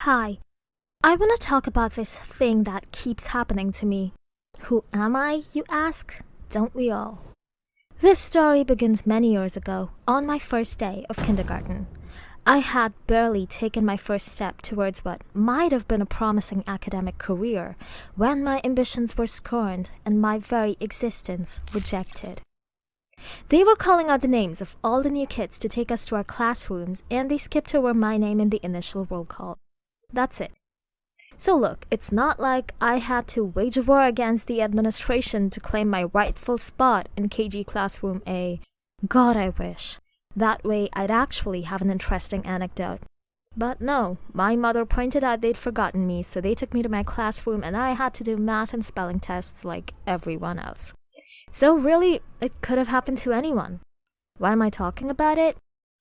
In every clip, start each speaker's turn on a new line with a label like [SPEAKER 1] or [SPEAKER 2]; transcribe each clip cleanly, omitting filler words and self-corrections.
[SPEAKER 1] Hi, I want to talk about this thing that keeps happening to me. Who am I, you ask? Don't we all? This story begins many years ago, on my first day of kindergarten. I had barely taken my first step towards what might have been a promising academic career when my ambitions were scorned and my very existence rejected. They were calling out the names of all the new kids to take us to our classrooms, and they skipped over my name in the initial roll call. That's it. So look, it's not like I had to wage a war against the administration to claim my rightful spot in KG Classroom A. God, I wish. That way I'd actually have an interesting anecdote. But no, my mother pointed out they'd forgotten me, so they took me to my classroom and I had to do math and spelling tests like everyone else. So really, it could have happened to anyone. Why am I talking about it?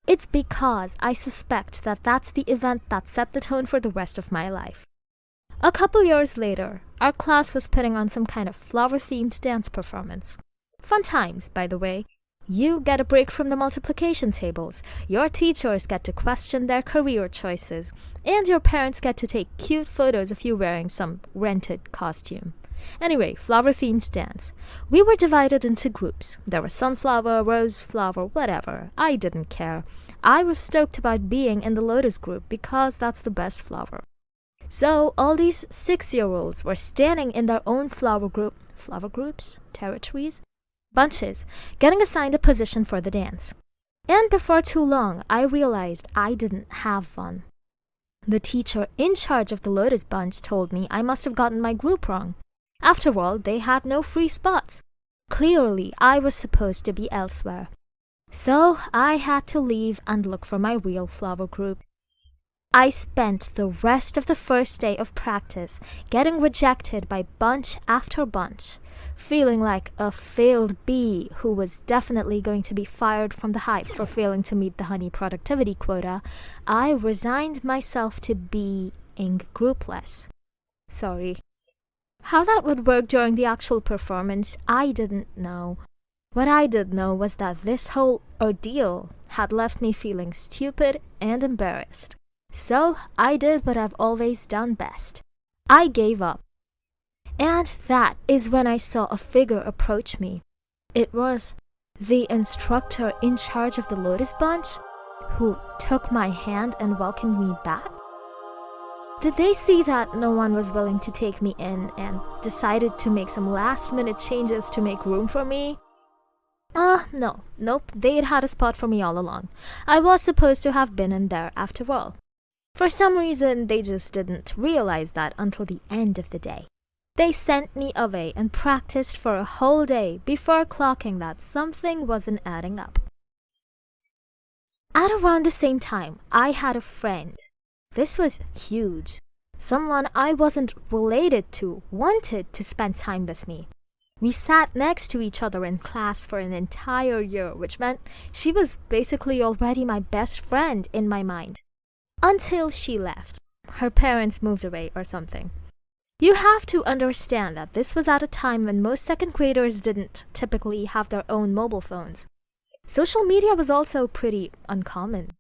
[SPEAKER 1] It's because I suspect that that's the event that set the tone for the rest of my life. A couple years later, our class was putting on some kind of flower-themed dance performance. Fun times, by the way. You get a break from the multiplication tables, your teachers get to question their career choices, and your parents get to take cute photos of you wearing some rented costume. Anyway, flower-themed dance. We were divided into groups. There was sunflower, rose flower, whatever. I didn't care. I was stoked about being in the lotus group because that's the best flower. So all these 6-year-olds were standing in their own flower groups, territories, bunches, getting assigned a position for the dance. And before too long, I realized I didn't have one. The teacher in charge of the lotus bunch told me I must have gotten my group wrong. After all, they had no free spots. Clearly, I was supposed to be elsewhere. So I had to leave and look for my real flower group. I spent the rest of the first day of practice getting rejected by bunch after bunch, feeling like a failed bee who was definitely going to be fired from the hive for failing to meet the honey productivity quota. I resigned myself to being groupless. Sorry. How that would work during the actual performance, I didn't know. What I did know was that this whole ordeal had left me feeling stupid and embarrassed. So I did what I've always done best. I gave up. And that is when I saw a figure approach me. It was the instructor in charge of the Lotus Bunch who took my hand and welcomed me back. Did they see that no one was willing to take me in and decided to make some last-minute changes to make room for me? Nope, they'd had a spot for me all along. I was supposed to have been in there after all. For some reason, they just didn't realize that until the end of the day. They sent me away and practiced for a whole day before clocking that something wasn't adding up. At around the same time, I had a friend. This was huge. Someone I wasn't related to wanted to spend time with me. We sat next to each other in class for an entire year, which meant she was basically already my best friend in my mind. Until she left. Her parents moved away or something. You have to understand that this was at a time when most second graders didn't typically have their own mobile phones. Social media was also pretty uncommon.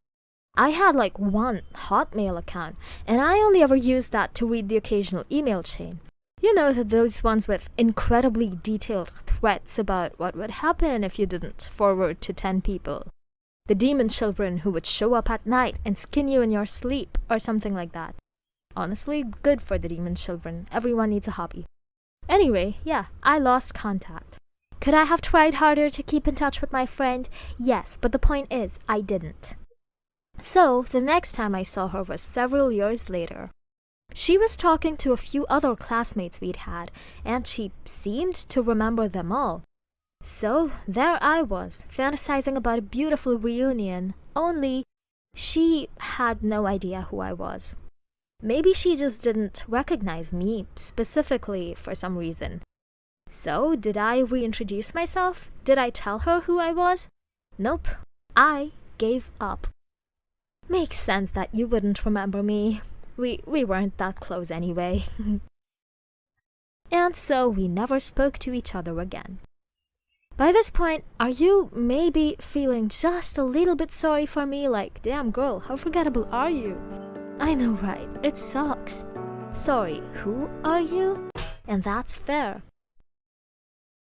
[SPEAKER 1] I had like one Hotmail account, and I only ever used that to read the occasional email chain. You know, those ones with incredibly detailed threats about what would happen if you didn't forward to 10 people. The demon children who would show up at night and skin you in your sleep, or something like that. Honestly, good for the demon children. Everyone needs a hobby. Anyway, yeah, I lost contact. Could I have tried harder to keep in touch with my friend? Yes, but the point is, I didn't. So, the next time I saw her was several years later. She was talking to a few other classmates we'd had, and she seemed to remember them all. So, there I was, fantasizing about a beautiful reunion, only she had no idea who I was. Maybe she just didn't recognize me specifically for some reason. So, did I reintroduce myself? Did I tell her who I was? Nope, I gave up. Makes sense that you wouldn't remember me. We weren't that close anyway. And so we never spoke to each other again. By this point, are you maybe feeling just a little bit sorry for me? Like, damn girl, how forgettable are you? I know, right? It sucks. Sorry, who are you? And that's fair.